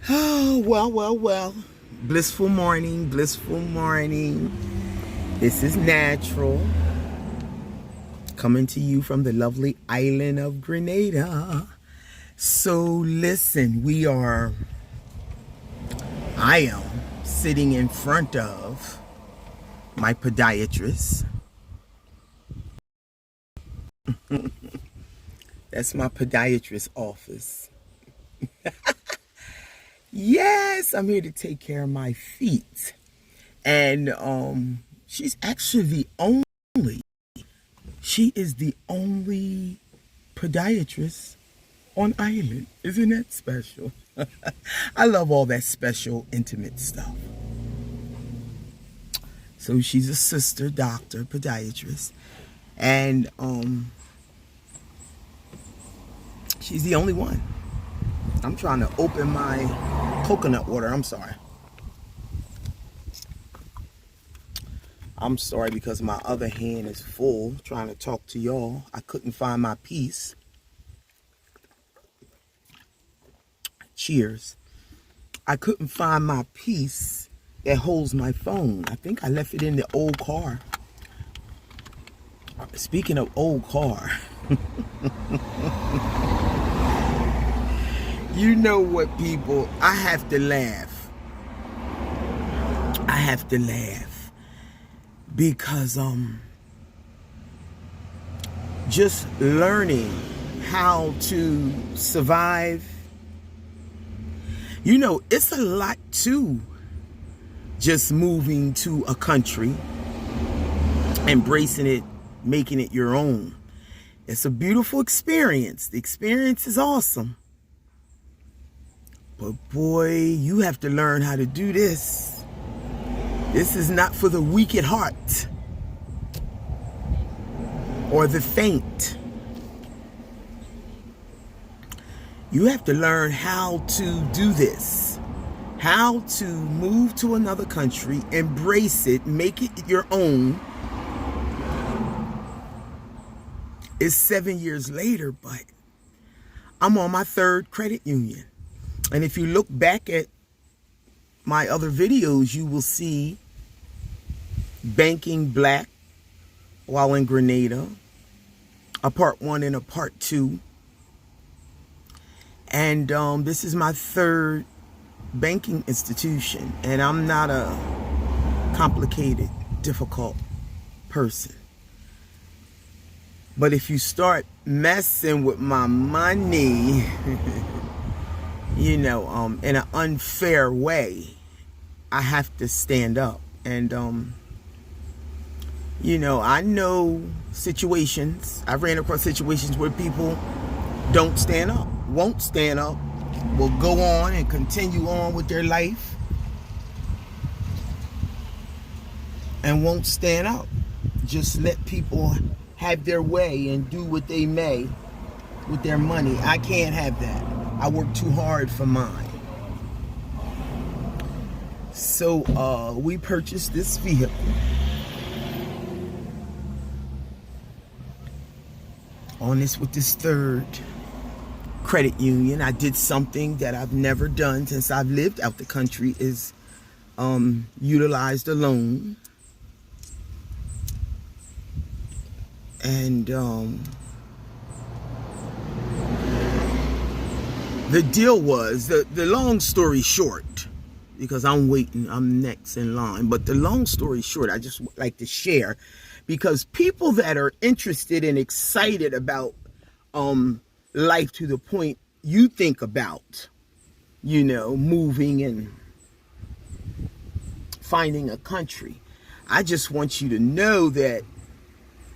Oh, well. Blissful morning, blissful morning. This is Natural, coming to you from the lovely island of Grenada. So listen, I am sitting in front of my podiatrist. That's my podiatrist office. Yes, I'm here to take care of my feet. And she's actually she is the only podiatrist on island. Isn't that special? I love all that special, intimate stuff. So she's a sister doctor, podiatrist. And she's the only one. I'm trying to open my coconut water. I'm sorry because my other hand is full trying to talk to y'all. I couldn't find my piece. Cheers. I couldn't find my piece that holds my phone. I think I left it in the old car. Speaking of old car. You know what, people? I have to laugh. Because just learning how to survive. You know, it's a lot to just moving to a country, embracing it, making it your own. It's a beautiful experience. The experience is awesome. But boy, you have to learn how to do this. This is not for the weak at heart or the faint. You have to learn how to do this, how to move to another country, embrace it, make it your own. It's 7 years later, but I'm on my third credit union. And if you look back at my other videos, you will see banking black while in Grenada, a part 1 and a part 2. And this is my third banking institution. And I'm not a complicated, difficult person. But if you start messing with my money, you know, in an unfair way, I have to stand up. And, you know, I know situations. I ran across situations where people don't stand up, won't stand up, will go on and continue on with their life and won't stand up. Just let people have their way and do what they may with their money. I can't have that. I work too hard for mine. So we purchased this vehicle. With this third credit union. I did something that I've never done since I've lived out the country, is utilized a loan. And the deal was, the long story short, because I'm waiting, I'm next in line, but the long story short, I just like to share, because people that are interested and excited about life to the point you think about, you know, moving and finding a country, I just want you to know that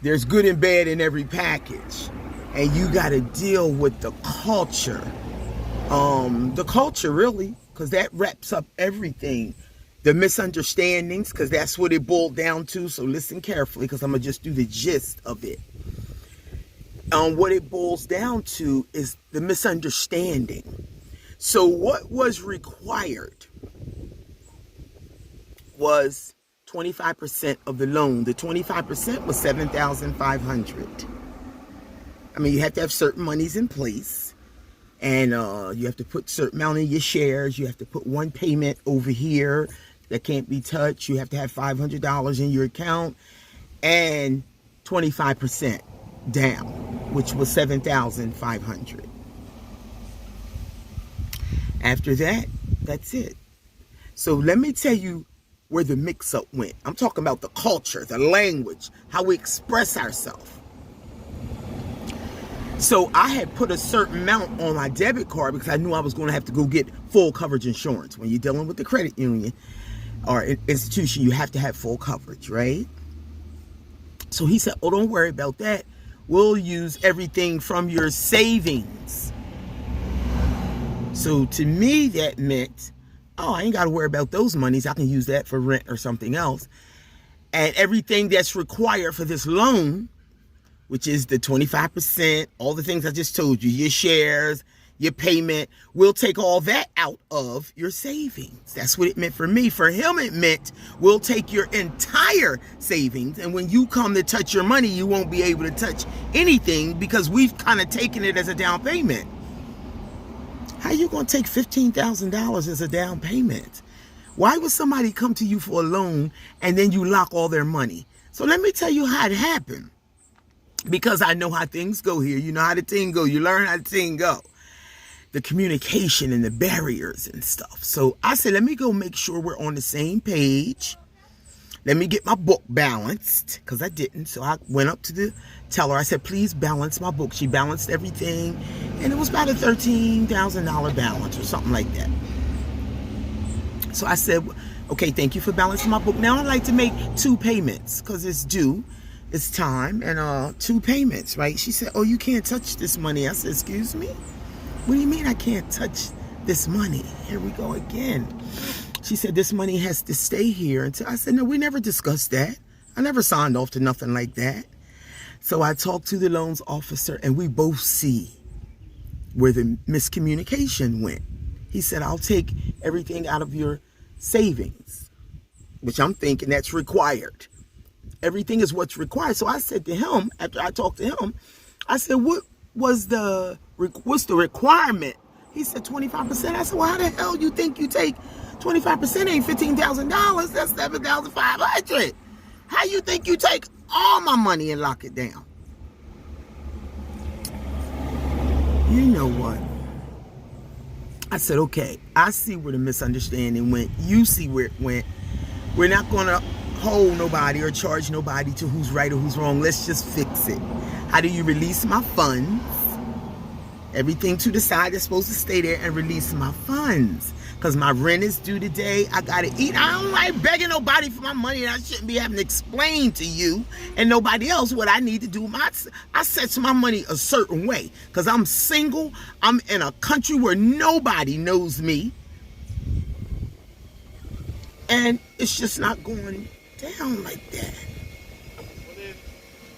there's good and bad in every package, and you got to deal with the culture. The culture, really, because that wraps up everything. The misunderstandings, because that's what it boiled down to. So listen carefully, because I'm going to just do the gist of it. What it boils down to is the misunderstanding. So what was required was 25% of the loan. The 25% was $7,500. I mean, you have to have certain monies in place. And you have to put a certain amount in your shares. You have to put one payment over here that can't be touched. You have to have $500 in your account and 25% down, which was $7,500. After that, that's it. So let me tell you where the mix-up went. I'm talking about the culture, the language, how we express ourselves. So I had put a certain amount on my debit card because I knew I was going to have to go get full coverage insurance. When you're dealing with the credit union or institution, you have to have full coverage, right? So he said, oh, don't worry about that. We'll use everything from your savings. So to me, that meant, oh, I ain't got to worry about those monies. I can use that for rent or something else. And everything that's required for this loan, which is the 25%, all the things I just told you, your shares, your payment, we'll take all that out of your savings. That's what it meant for me. For him, it meant we'll take your entire savings, and when you come to touch your money, you won't be able to touch anything because we've kind of taken it as a down payment. How you going to take $15,000 as a down payment? Why would somebody come to you for a loan and then you lock all their money? So let me tell you how it happened. Because I know how things go here. You know how the thing go. You learn how the thing go. The communication and the barriers and stuff. So I said, let me go make sure we're on the same page. Let me get my book balanced. Because I didn't. So I went up to the teller. I said, please balance my book. She balanced everything. And it was about a $13,000 balance or something like that. So I said, okay, thank you for balancing my book. Now I'd like to make 2 payments because it's due. It's time, and 2 payments, right? She said, oh, you can't touch this money. I said, excuse me? What do you mean I can't touch this money? Here we go again. She said, this money has to stay here until. I said, no, we never discussed that. I never signed off to nothing like that. So I talked to the loans officer, and we both see where the miscommunication went. He said, I'll take everything out of your savings, which I'm thinking that's required. Everything is what's required. So I said to him, after I talked to him, I said, what's the requirement? He said 25%. I said, well, how the hell you think you take 25%? Ain't $15,000. That's $7,500. How you think you take all my money and lock it down? You know what? I said, okay, I see where the misunderstanding went. You see where it went. We're not going to hold nobody or charge nobody to who's right or who's wrong. Let's just fix it. How do you release my funds? Everything to the side that's supposed to stay there, and release my funds. Because my rent is due today. I got to eat. I don't like begging nobody for my money, and I shouldn't be having to explain to you and nobody else what I need to do. I set my money a certain way because I'm single. I'm in a country where nobody knows me. And it's just not going down like that.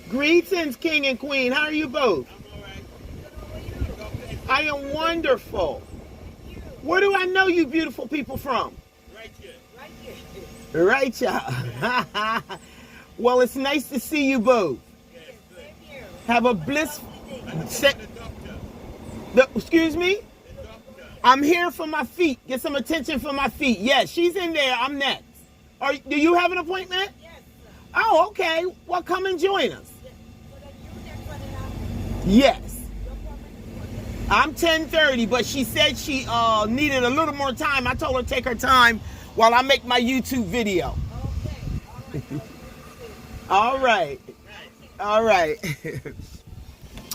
Greetings, King and Queen. How are you both? I am wonderful. Where do I know you beautiful people from? Right here. Right, y'all. Well, it's nice to see you both. Yes, Have a blissful... Excuse me? I'm here for my feet. Get some attention for my feet. Yes, she's in there. I'm next. Do you have an appointment? Yes, sir. Oh, okay. Well, come and join us. Yes. Yes. I'm 10:30, but she said she needed a little more time. I told her to take her time while I make my YouTube video. Okay. All right. All right.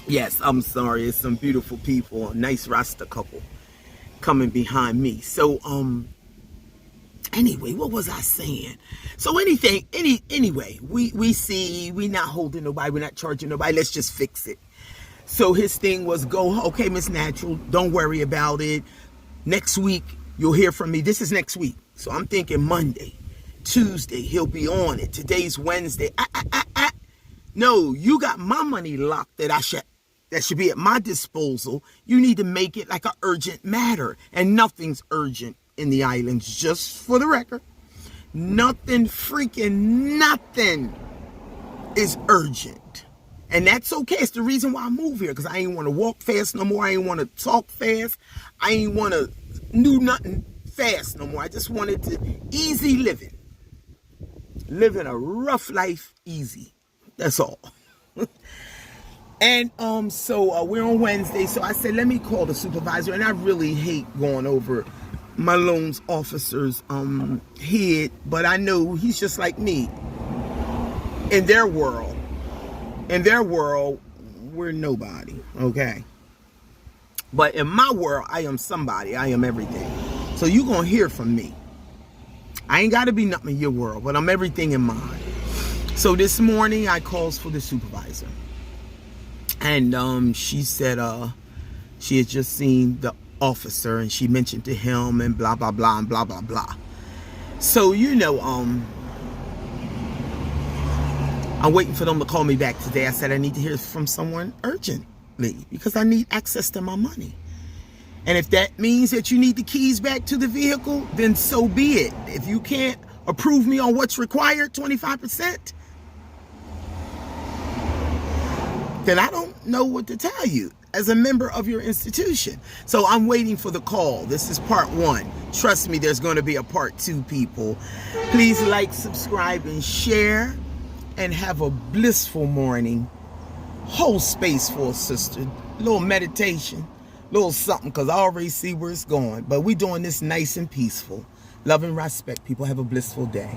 Yes, I'm sorry. It's some beautiful people, a nice Rasta couple coming behind me. So, anyway, what was I saying? So anyway, we see, we not holding nobody, we're not charging nobody. Let's just fix it. So his thing was okay, Miss Natural, don't worry about it. Next week, you'll hear from me. This is next week. So I'm thinking Monday, Tuesday, he'll be on it. Today's Wednesday. No, you got my money locked that should be at my disposal. You need to make it like an urgent matter. And nothing's urgent in the islands, just for the record. Nothing is urgent. And that's okay. It's the reason why I moved here, because I ain't want to walk fast no more. I ain't want to talk fast. I ain't want to do nothing fast no more. I just wanted to easy living. Living a rough life easy. That's all. And so we're on Wednesday. So I said, let me call the supervisor. And I really hate going over my loans officer's head, but I know he's just like me. In their world, we're nobody, okay? But in my world, I am somebody. I am everything. So you're going to hear from me. I ain't got to be nothing in your world, but I'm everything in mine. So this morning, I calls for the supervisor. And she said she had just seen the officer, and she mentioned to him and blah, blah, blah, and blah, blah, blah. So, you know, I'm waiting for them to call me back today. I said I need to hear from someone urgently because I need access to my money. And if that means that you need the keys back to the vehicle, then so be it. If you can't approve me on what's required, 25%, then I don't know what to tell you as a member of your institution. So I'm waiting for the call. This is part 1. Trust me, there's going to be a part 2, people. Please like, subscribe, and share. And have a blissful morning. Whole space for a sister. Little meditation. Little something, because I already see where it's going. But we doing this nice and peaceful. Love and respect, people. Have a blissful day.